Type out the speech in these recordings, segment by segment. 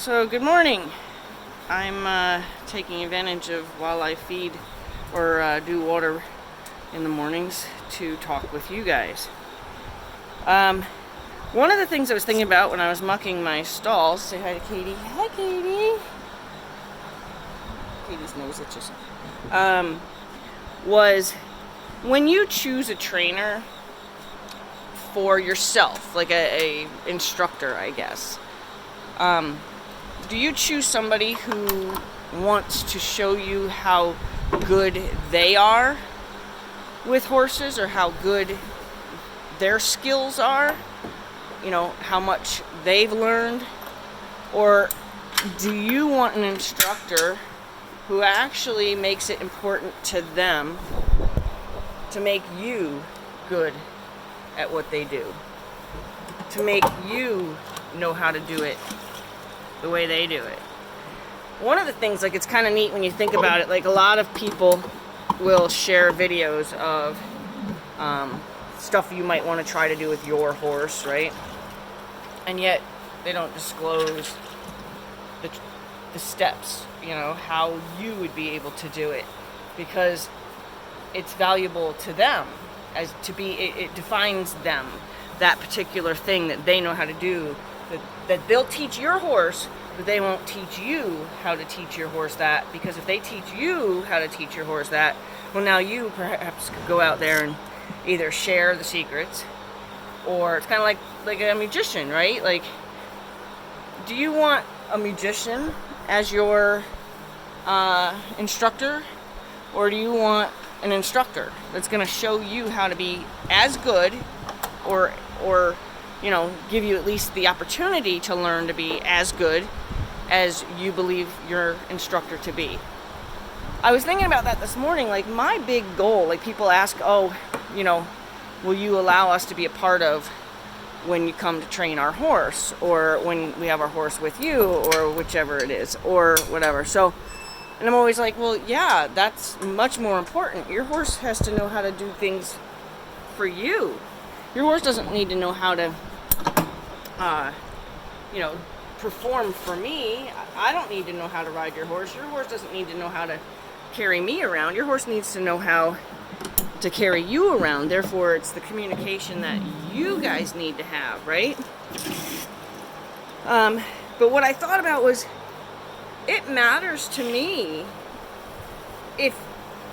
So good morning. I'm taking advantage of while I feed or do water in the mornings to talk with you guys. One of the things I was thinking about when I was mucking my stalls, say hi to Katie. Hi, Katie. Katie's nose itches. Was when you choose a trainer for yourself, like a instructor, I guess. Do you choose somebody who wants to show you how good they are with horses or how good their skills are? You know, how much they've learned? Or do you want an instructor who actually makes it important to them to make you good at what they do? To make you know how to do it the way they do it. One of the things, like, it's kind of neat when you think about it, like a lot of people will share videos of stuff you might want to try to do with your horse, right? And yet they don't disclose the steps, you know, how you would be able to do it, because it's valuable to them, as to be, it defines them, that particular thing that they know how to do, that they'll teach your horse, but they won't teach you how to teach your horse that, because if they teach you how to teach your horse that, well, now you perhaps could go out there and either share the secrets, or it's kind of like a magician, right? Like, do you want a magician as your instructor, or do you want an instructor that's going to show you how to be as good, or you know, give you at least the opportunity to learn to be as good as you believe your instructor to be? I was thinking about that this morning. Like, my big goal, like, people ask, oh, you know, will you allow us to be a part of when you come to train our horse, or when we have our horse with you, or whichever it is, or whatever. So, and I'm always like, well, yeah, that's much more important. Your horse has to know how to do things for you. Your horse doesn't need to know how to, you know, perform for me. I don't need to know how to ride your horse. Your horse doesn't need to know how to carry me around. Your horse needs to know how to carry you around. Therefore, it's the communication that you guys need to have, right? But what I thought about was, it matters to me if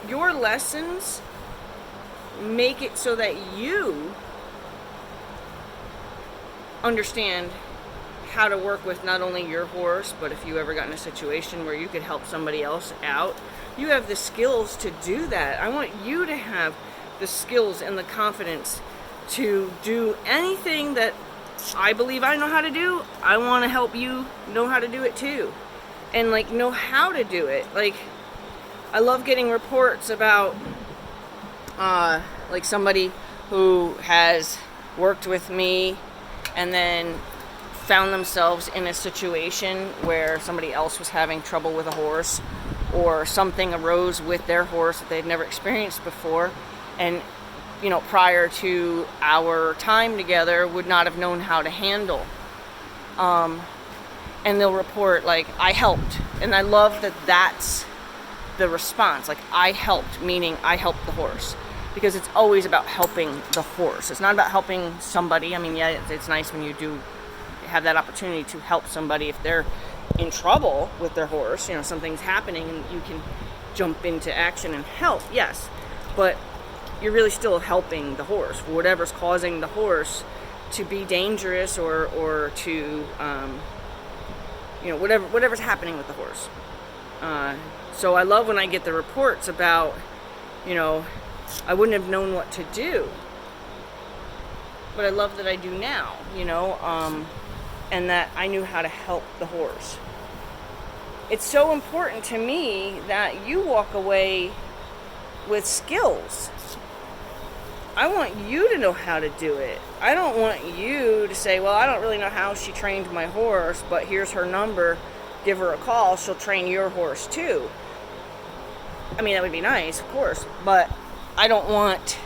your lessons make it so that you understand how to work with not only your horse, but if you ever got in a situation where you could help somebody else out, you have the skills to do that. I want you to have the skills and the confidence to do anything that I believe I know how to do. I want to help you know how to do it too, and like know how to do it. Like, I love getting reports about like somebody who has worked with me and then found themselves in a situation where somebody else was having trouble with a horse, or something arose with their horse that they'd never experienced before, and, you know, prior to our time together would not have known how to handle. And they'll report, like, I helped. And I love that that's the response. Like, I helped, meaning I helped the horse. Because it's always about helping the horse. It's not about helping somebody. I mean, yeah, it's nice when you do have that opportunity to help somebody if they're in trouble with their horse, you know, something's happening and you can jump into action and help, yes. But you're really still helping the horse for whatever's causing the horse to be dangerous, or to, you know, whatever's happening with the horse. So I love when I get the reports about, you know, I wouldn't have known what to do, but I love that I do now, you know, and that I knew how to help the horse. It's so important to me that you walk away with skills. I want you to know how to do it. I don't want you to say, well, I don't really know how she trained my horse, but here's her number, give her a call, she'll train your horse too. I mean, that would be nice, of course, but I don't want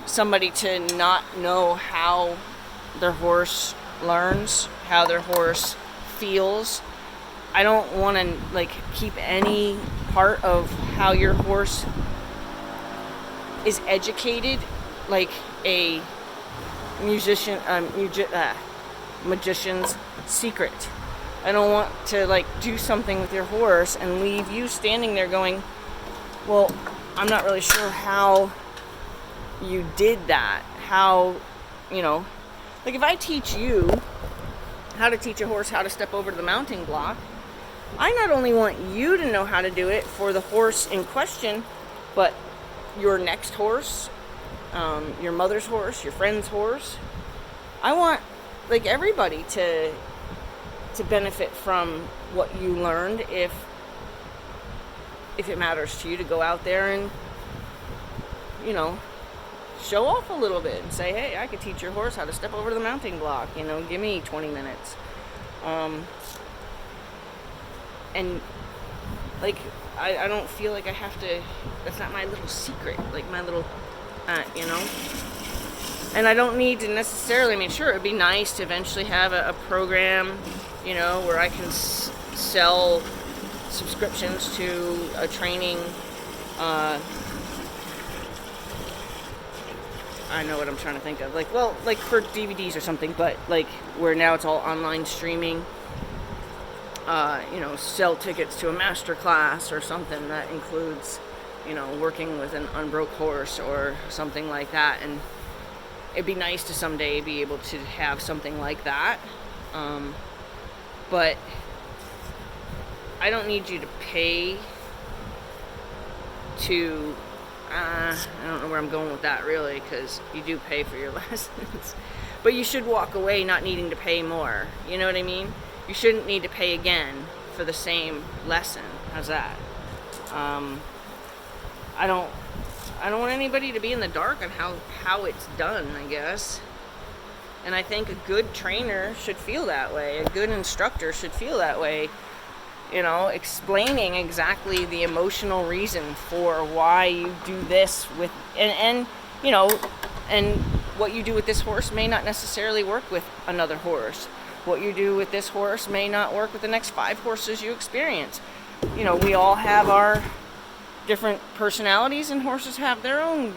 somebody to not know how their horse learns, how their horse feels. I don't want to like keep any part of how your horse is educated like a magician's secret. I don't want to like do something with your horse and leave you standing there going, well, I'm not really sure how you did that. How, like if I teach you how to teach a horse how to step over to the mounting block, I not only want you to know how to do it for the horse in question, but your next horse, your mother's horse, your friend's horse. I want like everybody to benefit from what you learned if it matters to you to go out there and show off a little bit and say, hey, I could teach your horse how to step over the mounting block, give me 20 minutes. And like I don't feel like I have to, that's not my little secret, like my little and I don't need to necessarily, sure, it'd be nice to eventually have a program, where I can sell subscriptions to a training, I know what I'm trying to think of, like for DVDs or something, but like where now it's all online streaming, sell tickets to a master class or something that includes, working with an unbroke horse or something like that. And it'd be nice to someday be able to have something like that. But I don't need you to pay to, I don't know where I'm going with that really, because you do pay for your lessons. But you should walk away not needing to pay more. You know what I mean? You shouldn't need to pay again for the same lesson. How's that? I don't want anybody to be in the dark on how it's done, I guess. And I think a good trainer should feel that way. A good instructor should feel that way. Explaining exactly the emotional reason for why you do this with, and what you do with this horse may not necessarily work with another horse. What you do with this horse may not work with the next 5 horses you experience. We all have our different personalities, and horses have their own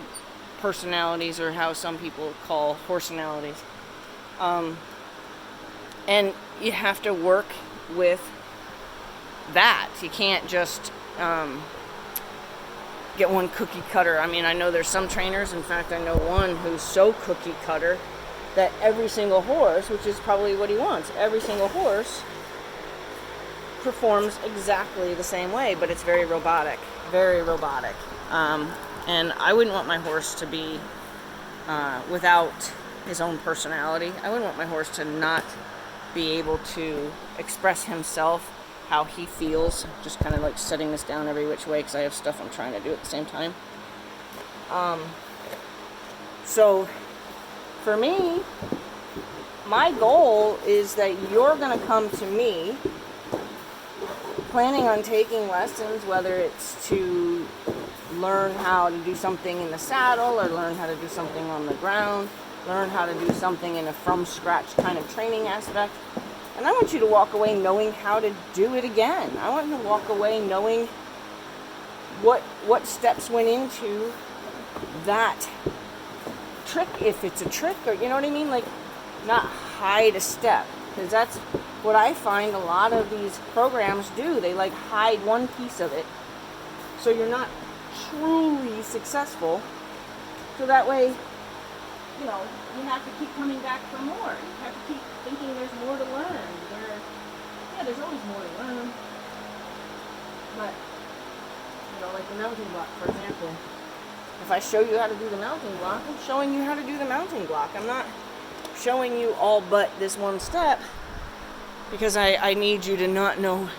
personalities, or how some people call horsenalities. And you have to work with that. You can't just get one cookie cutter. I know there's some trainers, in fact I know one who's so cookie cutter that every single horse, which is probably what he wants, every single horse performs exactly the same way, but it's very robotic. And I wouldn't want my horse to be without his own personality. I wouldn't want my horse to not be able to express himself, how he feels. Just kind of like setting this down every which way because I have stuff I'm trying to do at the same time. So for me, my goal is that you're going to come to me planning on taking lessons, whether it's to learn how to do something in the saddle, or learn how to do something on the ground, learn how to do something in a from scratch kind of training aspect. And I want you to walk away knowing how to do it again. I want you to walk away knowing what steps went into that trick, if it's a trick, or you know what I mean, like not hide a step, because that's what I find a lot of these programs do. They like hide one piece of it so you're not truly successful, so that way you have to keep coming back for more. You have to keep thinking there's more to learn. There's always more to learn, but like the mounting block, for example. If I show you how to do the mounting block, I'm showing you how to do the mounting block. I'm not showing you all but this one step, because I need you to not know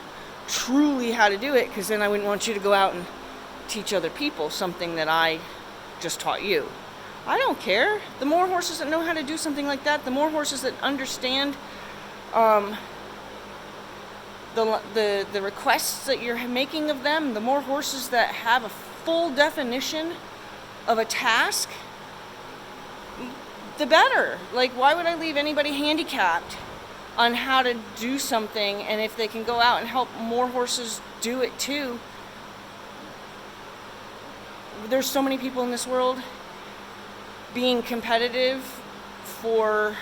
truly how to do it, because then I wouldn't want you to go out and teach other people something that I just taught you. I don't care. The more horses that know how to do something like that, the more horses that understand the requests that you're making of them, the more horses that have a full definition of a task, the better. Like, why would I leave anybody handicapped on how to do something, and if they can go out and help more horses do it too. There's so many people in this world being competitive for,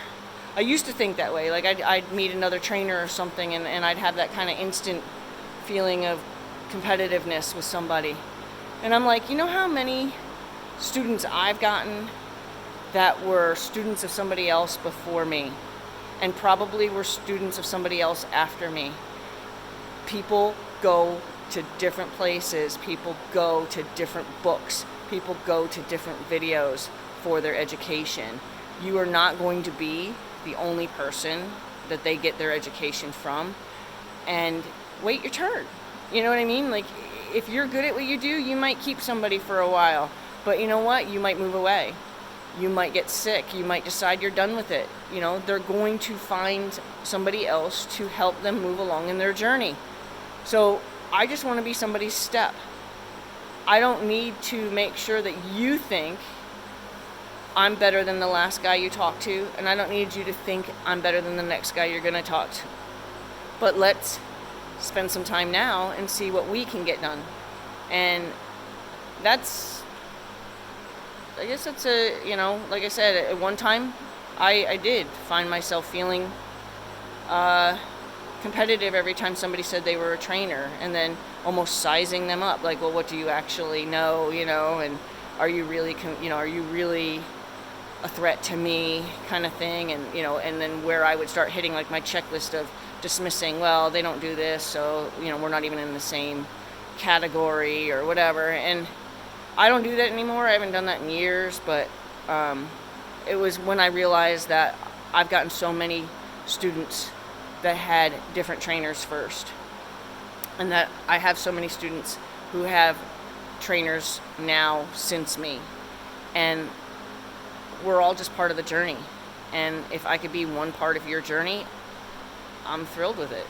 I used to think that way, like I'd meet another trainer or something, and I'd have that kind of instant feeling of competitiveness with somebody. And I'm like, you know how many students I've gotten that were students of somebody else before me, and probably were students of somebody else after me. People go to different places, people go to different books, people go to different videos for their education. You are not going to be the only person that they get their education from, and wait your turn. You know what I mean? Like, if you're good at what you do, you might keep somebody for a while, but you know what? You might move away. You might get sick. You might decide you're done with it. You know, they're going to find somebody else to help them move along in their journey. So I just want to be somebody's step. I don't need to make sure that you think I'm better than the last guy you talked to, and I don't need you to think I'm better than the next guy you're going to talk to. But let's spend some time now and see what we can get done. And that's, I guess that's like I said, at one time I did find myself feeling competitive every time somebody said they were a trainer, and then almost sizing them up, like, well, what do you actually know, and are you really a threat to me, kind of thing. And and then where I would start hitting like my checklist of dismissing, well, they don't do this, so we're not even in the same category or whatever. And I don't do that anymore. I haven't done that in years, but it was when I realized that I've gotten so many students that had different trainers first, and that I have so many students who have trainers now since me, and we're all just part of the journey. And if I could be one part of your journey, I'm thrilled with it.